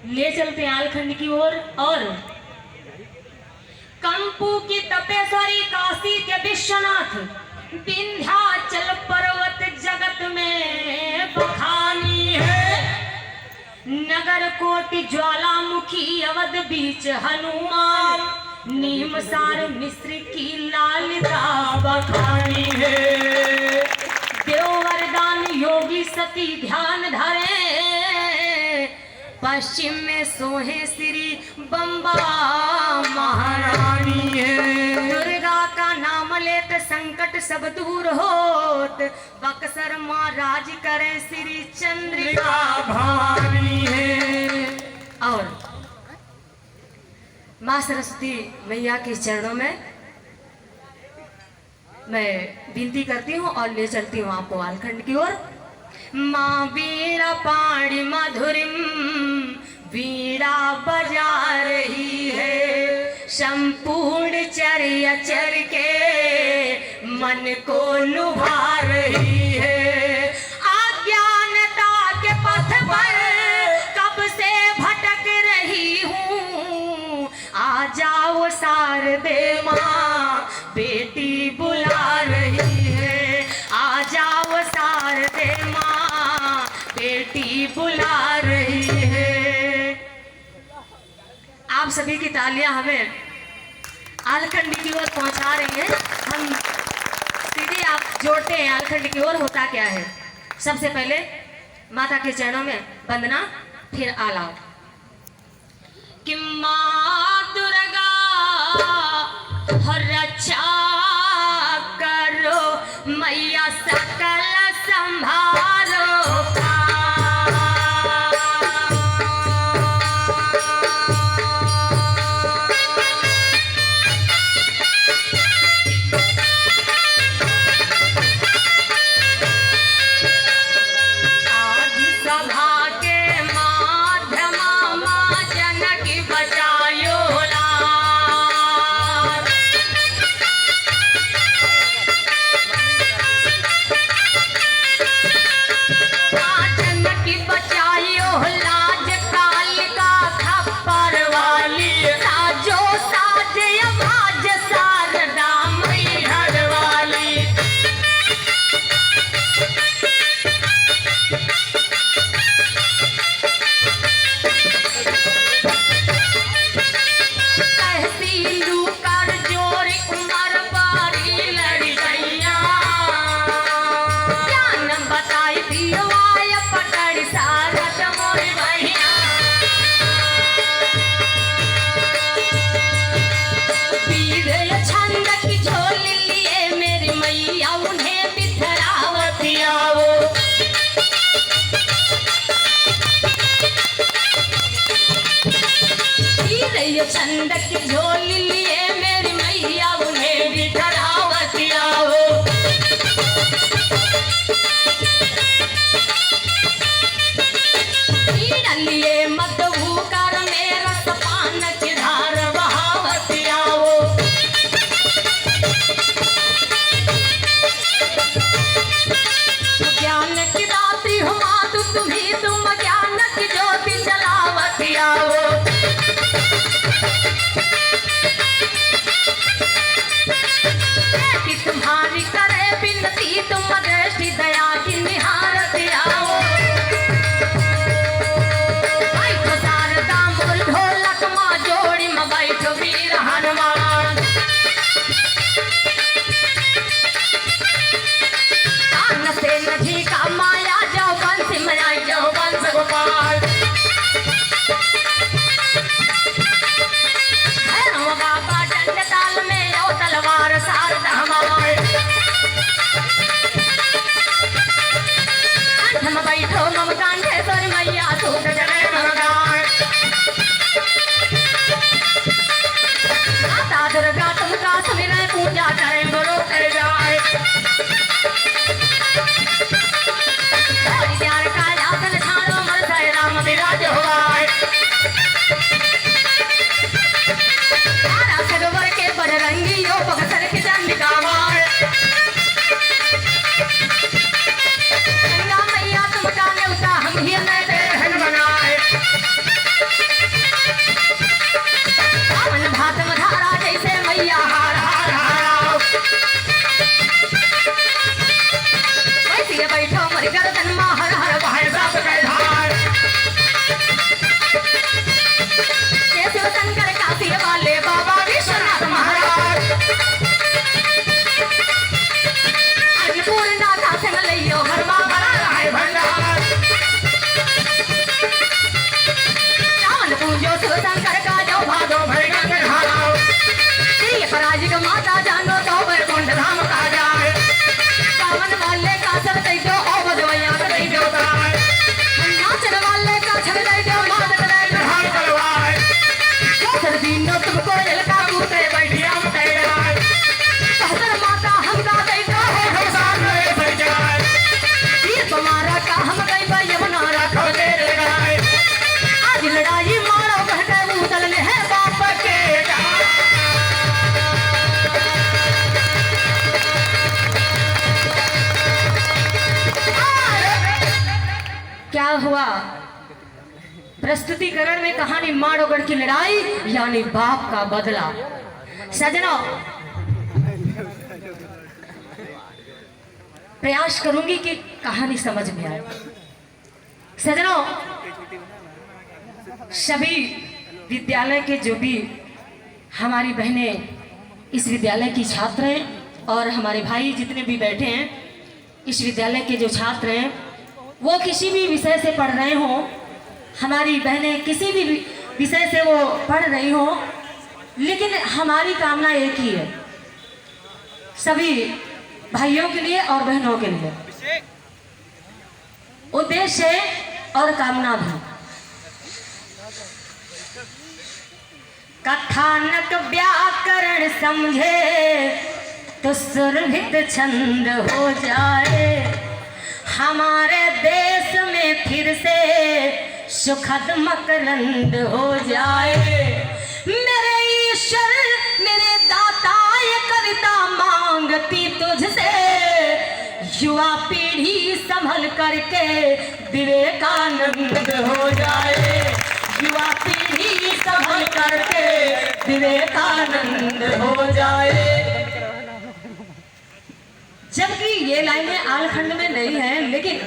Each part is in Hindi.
ले चलते हैं आलखंड की ओर। और कंपू की तपेश्वरी, काशी के विश्वनाथ, विंध्याचल पर्वत जगत में बखानी है। नगर कोटि ज्वालामुखी, अवध बीच हनुमान, नीमसार मिस्र की लालिता बखानी है। देववरदान योगी सती ध्यान धरे, पश्चिम में सोहे श्री बम्बा महारानी है। दुर्गा का नाम लेत संकट सब दूर होत, बक्सर माँ राज करे श्री चंद्रिका भवानी है। और माँ सरस्वती मैया के चरणों में मैं विनती करती हूँ और ले चलती हूँ आपको आलखंड की ओर। माँ वीरा पाणी मधुरिम वीणा बजा रही है, संपूर्ण चर्या चर के मन को लुभा रही है। अज्ञानता के पथ पर कब से भटक रही हूँ, आ जाओ शारदे माँ, बेटी बुला रही है। आ जाओ शारदे माँ, बेटी बुला रही है। आप सभी की तालियां हमें आलखंड की ओर पहुंचा रही हैं। हम सीधे आप जोड़ते हैं आलखंड की ओर। होता क्या है, सबसे पहले माता के चरणों में वंदना, फिर आलाप कि माँ दुर्गा रक्षा करो, मैया सकल संभारो। छंद की झोली लिए मेरी मैया, उन्हें भी धरावती आओ। लिए मत भूकर मेरा सपान की धार बहावती आओ। ज्ञान की दात्री हो मातु तुम्ही, तुम ज्ञान की ज्योति जलावती आओ। तुम्हारी करे बिनती, तुम दृष्टि दया की निहारती आओ। बैठो शारदा मोर ढोलक माँ जोड़ी में, बैठो वीर हनुमान। कान से नदी का माया, जाओ बंसी में आई जाओ वंश गोपाल। बाबा डंड ताल में आओ, तलवार शारदा हमारे। हम बैठो मम कांधे तोर मैया, सूट जने मगाए। माता दुर्गा तुमका सुमिरन पूजा करें, गुरु कर जाए। प्यार का आसन छाड़ो, मर राम विराज हुआ। लड़ाई मारो कहते उतल ले है बाप के क्या हुआ? प्रस्तुतिकरण में कहानी माड़ोगढ़ की लड़ाई यानी बाप का बदला। सजनों, प्रयास करूंगी कि कहानी समझ में आए। सजनों, सभी विद्यालय के जो भी हमारी बहनें इस विद्यालय की छात्र हैं और हमारे भाई जितने भी बैठे हैं इस विद्यालय के जो छात्र हैं, वो किसी भी विषय से पढ़ रहे हों, हमारी बहनें किसी भी विषय से वो पढ़ रही हो, लेकिन हमारी कामना एक ही है, सभी भाइयों के लिए और बहनों के लिए उद्देश्य है और कामना भी। कथानक व्याकरण समझे तो सुरभित छंद हो जाए, हमारे देश में फिर से सुखद मकरंद हो जाए। मेरे ईश्वर मेरे दाता ये कविता मांगती तुझसे, युवा पीढ़ी संभल करके विवेकानंद हो जाए, युवा पीढ़ी संभल करके विवेकानंद हो जाए। जबकि ये लाइनें आलखंड में नहीं है, लेकिन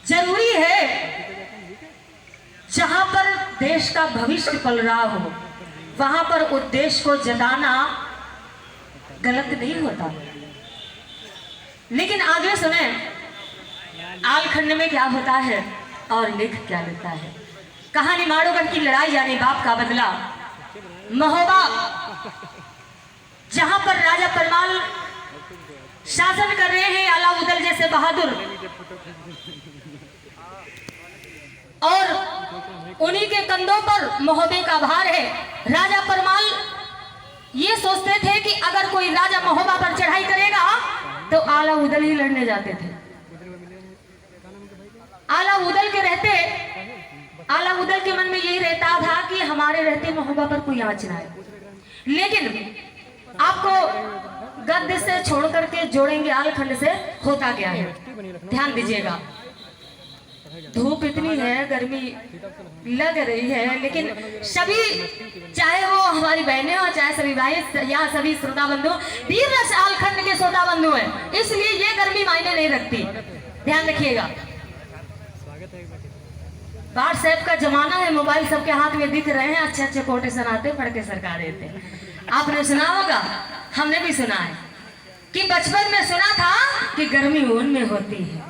जरूरी है जहां पर देश का भविष्य पल रहा हो वहां पर उद्देश्य को जताना गलत नहीं होता। लेकिन आगे सुने आलखंड में क्या होता है और लिख क्या लेता है। कहानी माड़ोगढ़ की लड़ाई यानी बाप का बदला। महोबा जहां पर राजा परमाल शासन कर रहे हैं, अलाउद्दीन जैसे बहादुर, और उन्हीं के कंधों पर महोबे का भार है। राजा परमाल ये सोचते थे कि अगर कोई राजा महोबा पर चढ़ाई करेगा तो अलाउद्दीन ही लड़ने जाते थे। अलाउद्दीन के रहते अलाउद्दीन के मन में यही रहता था कि हमारे रहते महोबा पर कोई आंच ना आए। लेकिन आपको गद्य से छोड़ करके जोड़ेंगे आलखंड से, होता क्या है ध्यान दीजिएगा। धूप इतनी है, गर्मी लग रही है, लेकिन सभी चाहे वो हमारी बहनें हो चाहे सभी भाई या सभी श्रोता बंधु वीर रस आलखंड के श्रोता बंधु हैं, इसलिए ये गर्मी मायने नहीं रखती। ध्यान रखिएगा, व्हाट्सएप का जमाना है, मोबाइल सबके हाथ में दिख रहे हैं, अच्छे अच्छे कोटेशन आते पढ़ के सरकार देते। आपने सुना होगा, हमने भी सुना है कि बचपन में सुना था कि गर्मी ऊन में होती है।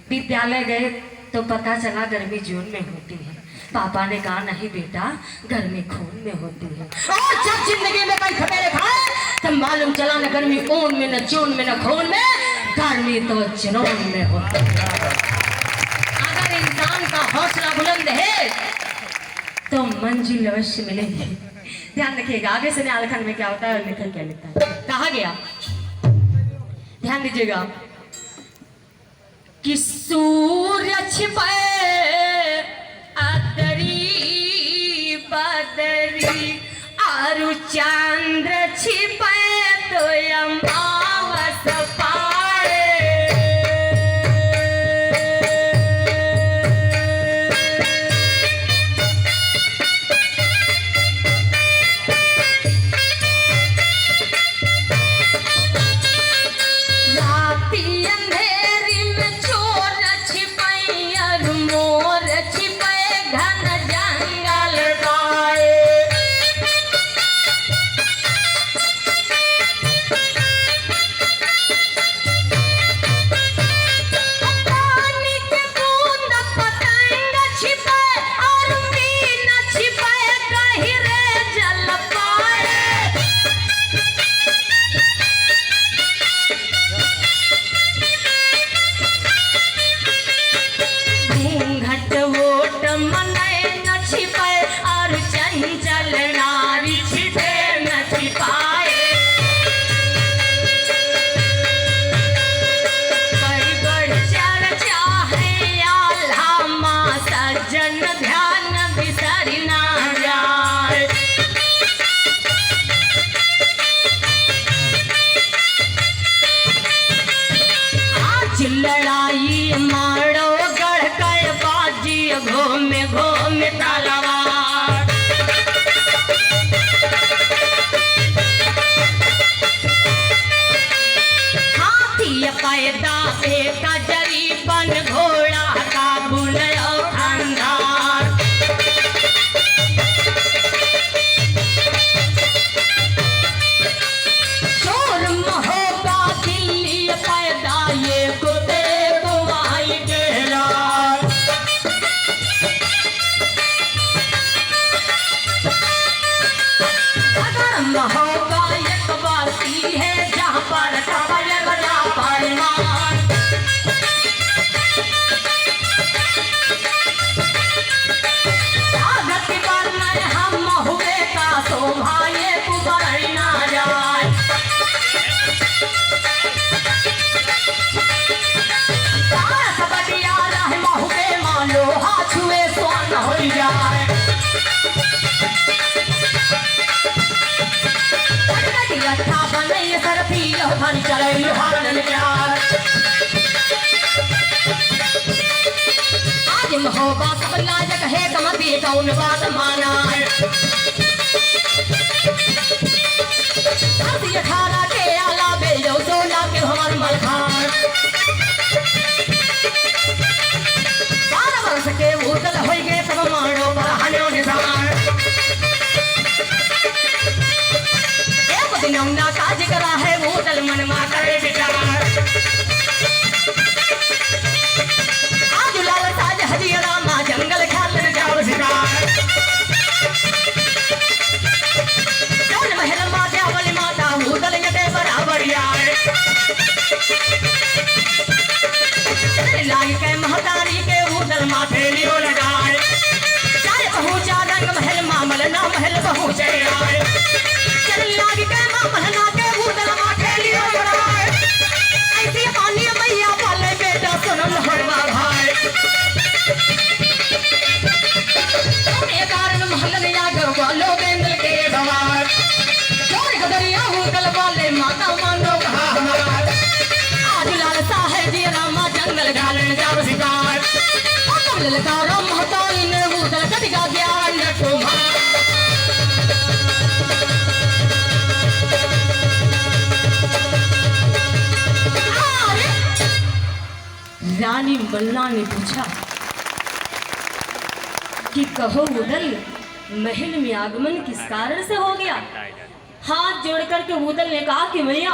विद्यालय गए तो पता चला गर्मी जून में होती है। पापा ने कहा नहीं बेटा, गर्मी खून में होती है। और जब जिंदगी में कई खपेरे खाए तो मालूम चला न गर्मी ऊन में, न जून में, न खून में, गर्मी तो जुनून में होती है। अगर इंसान का हौसला बुलंद है तो मंजिल अवश्य मिलेगी। ध्यान रखिएगा, आगे से आलखंड में क्या होता है और लेखक क्या लिखता है। कहा गया, ध्यान दीजिएगा कि सूर्य छिपे अदरी बदरी और चंद्र छिपे तो अमावस पाए। राती अंधेरी में चोर छिपाई और मोर छिपाए घन जंगल पाए। उबारी ना जाए। आज लड़ाई मारो गढ़ कर बाजी घूमे घूमे तलवार। हाथी पैदा बेटा जरीपन घोड़ा का बुलयो खंडार। चोर महोबा दिल्ली पैदा ये कुत्ते कुमाई गेलार। अगर महोबा एक बाती है जहाँ पर खबर बजा परमान। आगत पर हम हुए का शोभाए कुबरई ना जाए। बढ़िया रहे महुए मानो हाथ छुए सोन हो जाए। अच्छा बने सरफी भर चले हारन प्यार। आज महोबा सब लायक है कमती कौन बात माना है। अठारह के आला बेजो 16 के हमार मलखान। 12 वर्ष के उतल हो गए तब मारो पर हनो निशान। एक दिन हमना काज करा है उतल मन मा करे विचार। आज लाल साज हजिया माँ जंगल ख्याल जाओ शिकार। जौन महल माता वाली माता उतल यते बराबर यार। लाग के महतारी के उतल माथे लियो लगाए। चाहे पहुंचा रंग महल मामल ना महल पहुंचे आए। चल लाग के मामल ना के उतल माथे लियो लगाए। ऐसी पानी मैया पाले बेटा सुनम हरवा भाई। एक कारण महल ने आगे वालो बेंदल के सवार। जोर गदरिया उतल वाले माता मानो कहा हमार। आज लाल साहे जी रामा जंगल घालन जाओ शिकार। ललकारो महतारी ने उधर कटिका ज्ञान कुमार। रानी मल्ला ने पूछा कि कहो उदल महल में आगमन किस कारण से हो गया। हाथ जोड़कर के उदल ने कहा कि मैया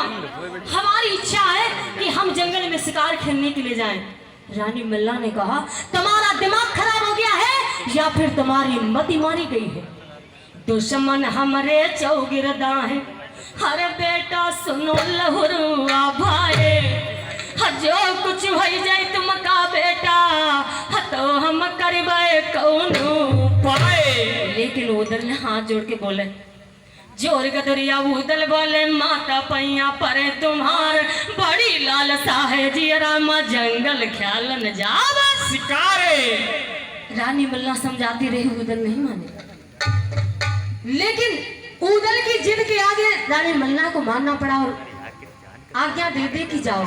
हमारी इच्छा है कि हम जंगल में शिकार खेलने के लिए जाएं। रानी मल्ला ने कहा तुम्हारा दिमाग खराब हो गया है या फिर तुम्हारी मति मारी गई है। दुश्मन हमरे चौगिरदा है। अरे बेटा सुनो लहुरुआ भाई। जो कुछ भई जाए तुम का बेटा तो हम करबे कौन उपाय। लेकिन उदल ने हाथ जोड़ के बोले जोर गदरिया उदल बोले माता पैया परे तुम्हार बड़ी लालसा है जियरा माँ जंगल ख्यालन जाव शिकारे। रानी मल्ला समझाती रही उदल नहीं माने। लेकिन उदल की जिद के आगे रानी मल्ला को मानना पड़ा और आज्ञा दे दे कि जाओ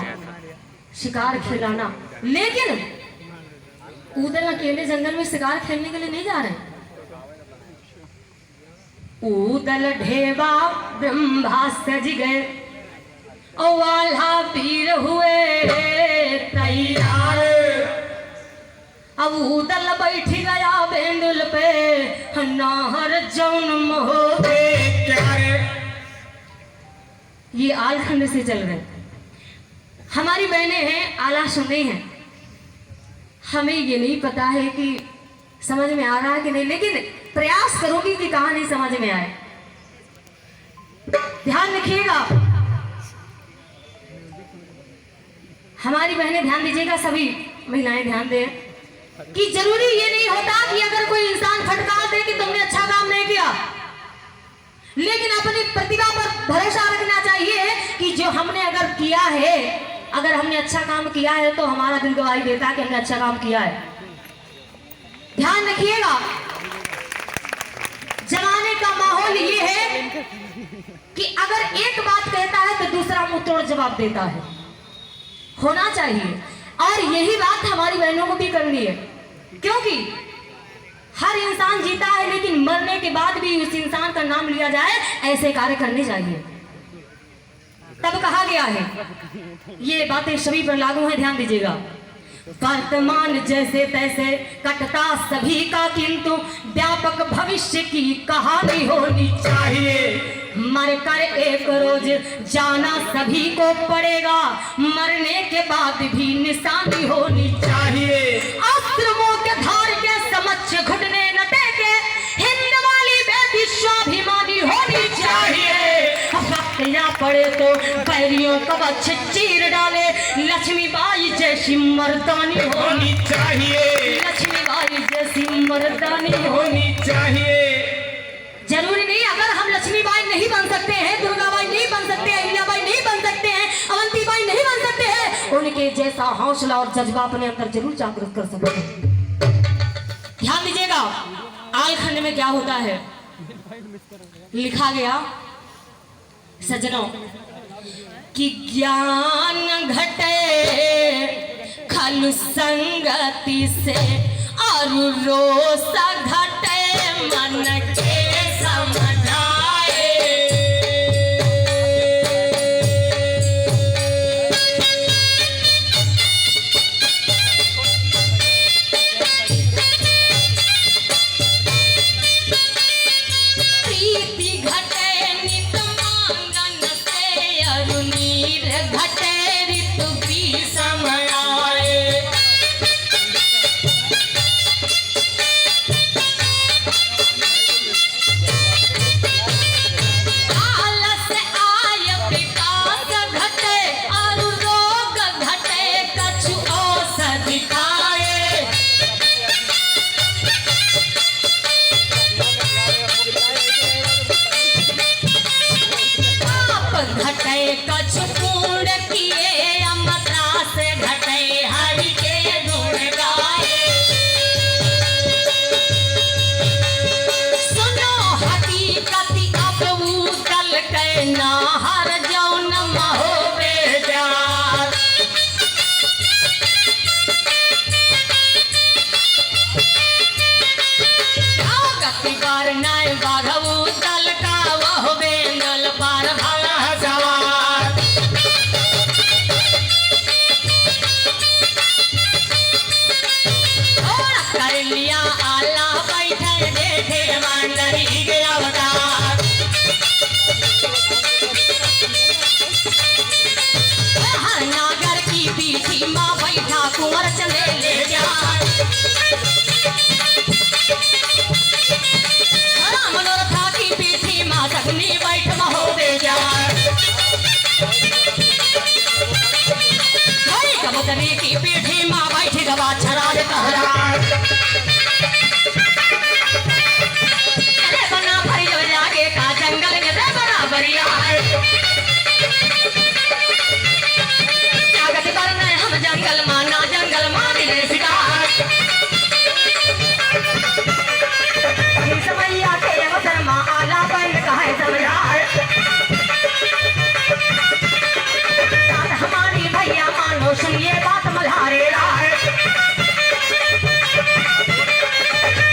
शिकार खिलाना। लेकिन उदल अकेले जंगल में शिकार खेलने के लिए नहीं जा रहे। उदल ढेबा ब्रह्मा सज गए और वाला पीर हुए तैयार। अब उदल बैठ गया बेंडुल पे नाहर जौन मोहे प्यारे। ये आलखंड से चल रहे। हमारी बहनें हैं आला सुन रही हैं। हमें ये नहीं पता है कि समझ में आ रहा है कि नहीं, लेकिन प्रयास करूंगी कि कहानी समझ में आए। ध्यान रखिएगा, हमारी बहनें ध्यान दीजिएगा, सभी महिलाएं ध्यान दें कि जरूरी ये नहीं होता कि अगर कोई इंसान फटकार दे कि तुमने अच्छा काम नहीं किया, लेकिन अपनी प्रतिभा पर भरोसा रखना चाहिए कि जो हमने अगर किया है, अगर हमने अच्छा काम किया है तो हमारा दिल गवाही देता है कि हमने अच्छा काम किया है। ध्यान रखिएगा। कि अगर एक बात कहता है तो दूसरा मुंह तोड़ जवाब देता है, होना चाहिए। और यही बात हमारी बहनों को भी करनी है, क्योंकि हर इंसान जीता है लेकिन मरने के बाद भी उस इंसान का नाम लिया जाए, ऐसे कार्य करने चाहिए। तब कहा गया है, ये बातें सभी पर लागू है, ध्यान दीजिएगा। वर्तमान जैसे तैसे कटता सभी का, किंतु व्यापक भविष्य की कहानी होनी चाहिए। मर कर एक रोज जाना सभी को पड़ेगा, मरने के बाद भी निशानी होनी चाहिए। अस्त्रों के धार के समक्ष घुटने न टेके, हिंद वाली बेटी स्वाभिमानी होनी चाहिए। वक्त या पड़े तो बैरियों का बच्चे चीर डाले, लक्ष्मीबाई जैसी मर्दानी होनी चाहिए। लक्ष्मीबाई जैसी मर्दानी होनी चाहिए। जरूरी नहीं, अगर हम लक्ष्मीबाई नहीं बन सकते हैं, दुर्गाबाई नहीं बन सकते हैं, अहिल्याबाई नहीं बन सकते हैं, अवंतीबाई नहीं बन सकते हैं, उनके जैसा हौसला और जज्बा अपने अंदर जरूर जागृत कर सकते हैं। ध्यान दीजिएगा, आलखंड में क्या होता है, लिखा गया सजनों कि ज्ञान घटे खलु संगति से, और रोष घटे मन के समझाए। प्रीति घटे नित मांगन से, अरुणीर घटे ऋतु की समय आए। आलस आय विकास घटे, और रोग घटे कछु औषधि खाए। पाप घटे कछु पूर्ण किए, अमृता से घटे हरि के गुण गाए। सुनो हकीकति अब उतल के ना हर जौन महो बेजार। गति कर नय बाघऊ दल का, वह बेंगल पार भला सवार। थोड़ा कर लिया आला बैठे देखे मांडरी के अवतार। हर नागर की पीठी माँ बैठा कुंवर चंदेले जान। मनोरथा की पीठी माँ सगनी बैठ महोदय जान। कबूतरी की पीठी माँ बैठी गवा छराज कहरा। अरे बना भरी जो जागे का जंगल के रे बराबरिया है। कागज पर न हम जंगल माना, जंगल मान ले शिकार। समैया के अवसर माँ आला बंद कहे समझाए। हमारी भैया मानो सुनिए बात मल्हारे राय।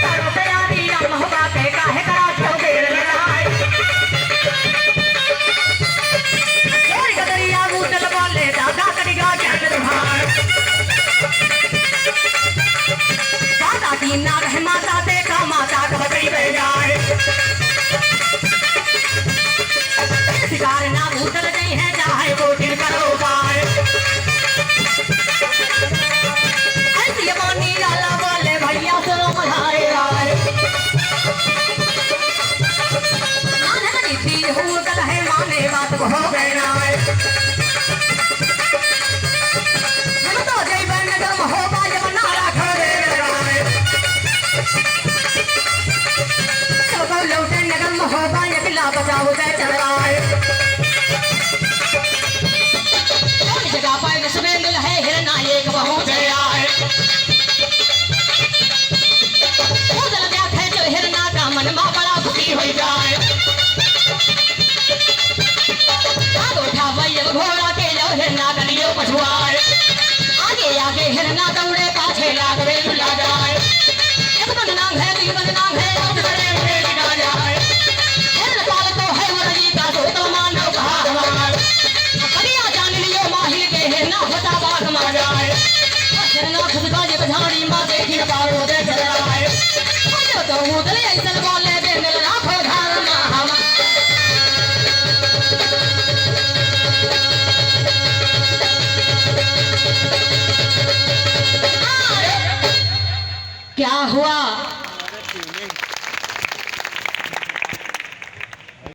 तारो पे आदि राम होगा के काहे करा क्यों देर लगाए। चोरी का दरिया बूतल बोले दादा करेगा क्या भाई। दादा की ना रहे माता देखा माता का बकरी बह जाए। शिकार ना भूतल नहीं है, चाहे वो दिन करो पाए। ऐसी पानी लाला बोले भैया सुनो मल्हारे राय। माने नीति हूँ कल है, माने बात को हो गए राय। हम तो जय बन नगर महोबा जब नारा खड़े राय। सबको लौटे नगर महोबा यकिला बचाओ जय चल राय। जगह पाए सुबेंदुल है हिरना एक बहु जया है। उधर व्याख्या जो हिरना का मन मा बड़ा दुखी हो जाए। कमा जाए चरना खुद का जग झाड़ी माँ देखी पारो दे चला है तो मुदले